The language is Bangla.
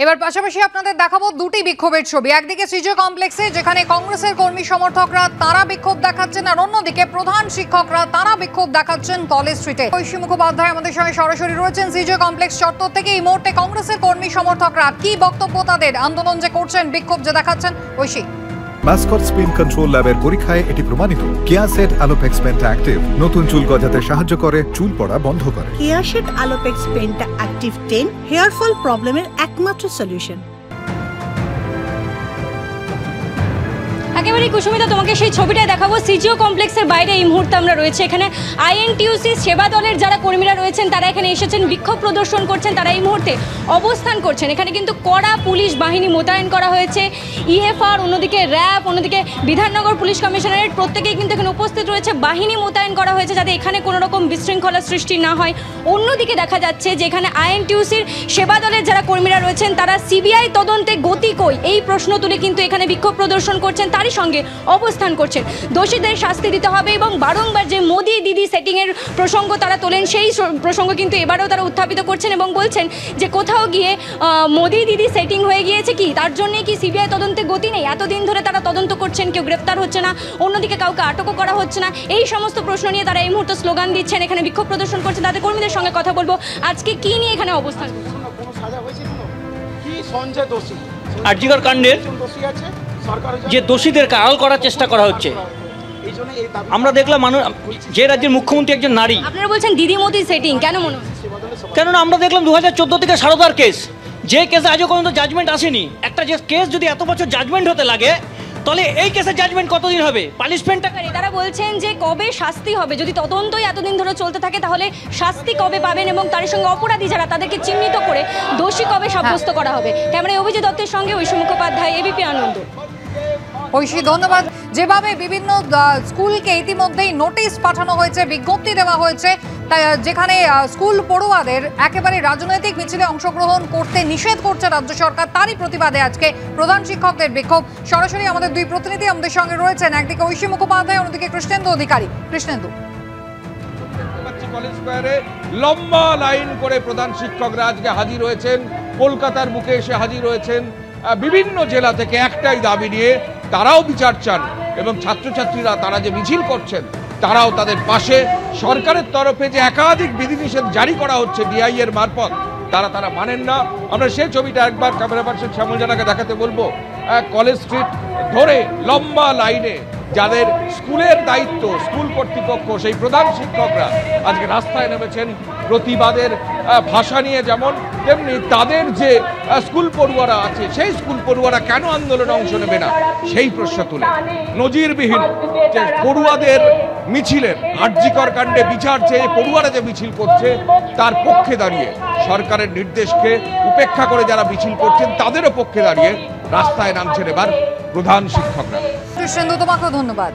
এবার পাশাপাশি আপনাদের দেখাবো দুটি বিক্ষোভের ছবি। একদিকে সিজো কমপ্লেক্সে যেখানে কংগ্রেসের কর্মী সমর্থকরা তারা বিক্ষোভ দেখাচ্ছেন, আর অন্যদিকে প্রধান শিক্ষকরা তারা বিক্ষোভ দেখাচ্ছেন কলেজ স্ট্রিটে। ঐশী মুখোপাধ্যায় আমাদের সঙ্গে সরাসরি রয়েছেন সিজো কমপ্লেক্স চত্বর থেকে। এই মুহূর্তে কংগ্রেসের কর্মী সমর্থকরা কি বক্তব্য তাদের, আন্দোলন যে করছেন, বিক্ষোভ যে দেখাচ্ছেন, ঐশী। মাস্কট স্পিন কন্ট্রোল ল্যাবের পরীক্ষায় এটি প্রমাণিত। কেয়াসেট আলোপেক্স পেন্টা অ্যাক্টিভ নতুন চুল গজাতে সাহায্য করে, চুল পড়া বন্ধ করে। Keya Seth Alopex penta active 10 hair fall প্রবলেমের একমাত্র সলিউশন। একেবারে কুসুমিতা, তোমাকে সেই ছবিটা দেখাবো। সিজিও কমপ্লেক্সের বাইরে এই মুহূর্তে আমরা রয়েছে। এখানে আইএনটিইউসি সেবা দলের যারা কর্মীরা রয়েছেন তারা এখানে এসেছেন, বিক্ষোভ প্রদর্শন করছেন, তারা এই মুহূর্তে অবস্থান করছেন। এখানে কিন্তু কড়া পুলিশ বাহিনী মোতায়েন করা হয়েছে, ইএফআর, অন্যদিকে র্যাব, অন্যদিকে বিধাননগর পুলিশ কমিশনারেট, প্রত্যেকেই কিন্তু এখানে উপস্থিত রয়েছে। বাহিনী মোতায়েন করা হয়েছে যাতে এখানে কোনো রকম বিশৃঙ্খলা সৃষ্টি না হয়। অন্যদিকে দেখা যাচ্ছে যে এখানে আইএনটিইউসির সেবা দলের যারা কর্মীরা রয়েছেন তারা সিবিআই তদন্তে গতি কই এই প্রশ্ন তুলে কিন্তু এখানে বিক্ষোভ প্রদর্শন করছেন, তারই সঙ্গে অবস্থান করছেন। দোষীদের শাস্তি দিতে হবে এবং বারংবার যে মোদি দিদি সেটিংয়ের প্রসঙ্গ তারা তোলেন, সেই প্রসঙ্গ কিন্তু এবারেও তারা উত্থাপিত করছেন এবং বলছেন যে কোথাও গিয়ে মোদি দিদি সেটিং হয়ে গিয়েছে কি, তার জন্যে কি সিবিআই তদন্তে গতি নেই? এতদিন ধরে তারা তদন্ত করছেন, কেউ গ্রেপ্তার হচ্ছে না, অন্যদিকে কাউকে আটকও করা হচ্ছে না। এই সমস্ত প্রশ্ন নিয়ে তারা এই মুহূর্তে স্লোগান দিচ্ছেন, এখানে বিক্ষোভ প্রদর্শন করছেন। তাদের কর্মীদের সঙ্গে কথা বলবো, আজকে কি নিয়ে এখানে অবস্থান আরজিকর কাণ্ডের যে দোষীদেরকে আড়াল করার চেষ্টা করা হচ্ছে। আমরা দেখলাম যে রাজ্যের মুখ্যমন্ত্রী একজন নারী, আপনারা বলছেন দিদি মোদি সেটিং, কেন মনে হচ্ছে? কেননা আমরা দেখলাম 2014 থেকে সারদার কেস, যে কেসে আজও পর্যন্ত জাজমেন্ট আসেনি। একটা যে কেস যদি এত বছর জাজমেন্ট হতে লাগে, তাহলে এই কেসের জাজমেন্ট কতদিন হবে? পানিশমেন্টটা তারা বলছেন যে কবে শাস্তি হবে, যদি তদন্তই এতদিন ধরে চলতে থাকে তাহলে শাস্তি কবে পাবেন এবং তার সঙ্গে অপরাধী যারা তাদেরকে চিহ্নিত করে দোষী কবে সাব্যস্ত করা হবে। ক্যামেরায় অভিজিৎ দত্তের সঙ্গে ঐশী মুখোপাধ্যায়, এবিপি আনন্দ। ঐশী, ধন্যবাদ। যেভাবে বিভিন্ন স্কুলকে ইতিমধ্যেই নোটিশ পাঠানো হয়েছে, বিজ্ঞপ্তি দেওয়া হয়েছে, যেখানে স্কুল পড়ুয়াদের একেবারে রাজনৈতিক মিছিলে অংশগ্রহণ করতে নিষেধ করছে রাজ্য সরকার, তারই প্রতিবাদে আজকে প্রধান শিক্ষকদের বিক্ষোভ। সরাসরি আমাদের দুই প্রতিনিধি আমাদের সঙ্গে রয়েছেন, একদিকে ঐশী মুখোপাধ্যায়, অন্যদিকে কৃষ্ণেন্দু অধিকারী। কৃষ্ণেন্দু, কলেজ স্কয়ারে লম্বা লাইন করে প্রধান শিক্ষকরা আজকে হাজির হয়েছেন, কলকাতার বুকে এসে হাজির হয়েছেন। বিভিন্ন জেলা থেকে একটাই দাবি নিয়ে, তারাও বিচার চান এবং ছাত্রছাত্রীরা তারা যে মিছিল করছেন তারাও তাদের পাশে। সরকারের তরফে যে একাধিক বিধিনিষেধ জারি করা হচ্ছে ডিআই এর মারফত, তারা মানেন না। আমরা সেই ছবিটা একবার ক্যামেরা পার্সন শ্যামল জানাকে দেখাতে বলবো। কলেজ স্ট্রিট ধরে লম্বা লাইনে যাদের স্কুলের দায়িত্ব, স্কুল কর্তৃপক্ষ, সেই প্রধান শিক্ষকরা আজকে রাস্তায় নেমেছেন প্রতিবাদের ভাষা নিয়ে। যেমন তেমনি তাদের যে স্কুল পড়ুয়ারা আছে, সেই স্কুল পড়ুয়ারা কেন আন্দোলনে অংশ নেবে না সেই প্রশ্ন তুলে নজিরবিহীন যে পড়ুয়াদের মিছিলের, আরজিকর কাণ্ডে বিচার চেয়ে পড়ুয়ারা যে মিছিল করছে তার পক্ষে দাঁড়িয়ে, সরকারের নির্দেশকে উপেক্ষা করে যারা মিছিল করছেন তাদেরও পক্ষে দাঁড়িয়ে রাস্তায় নামছেন এবার প্রধান শিক্ষকরা। কৃষ্ণেন্দু, তোমাকেও ধন্যবাদ।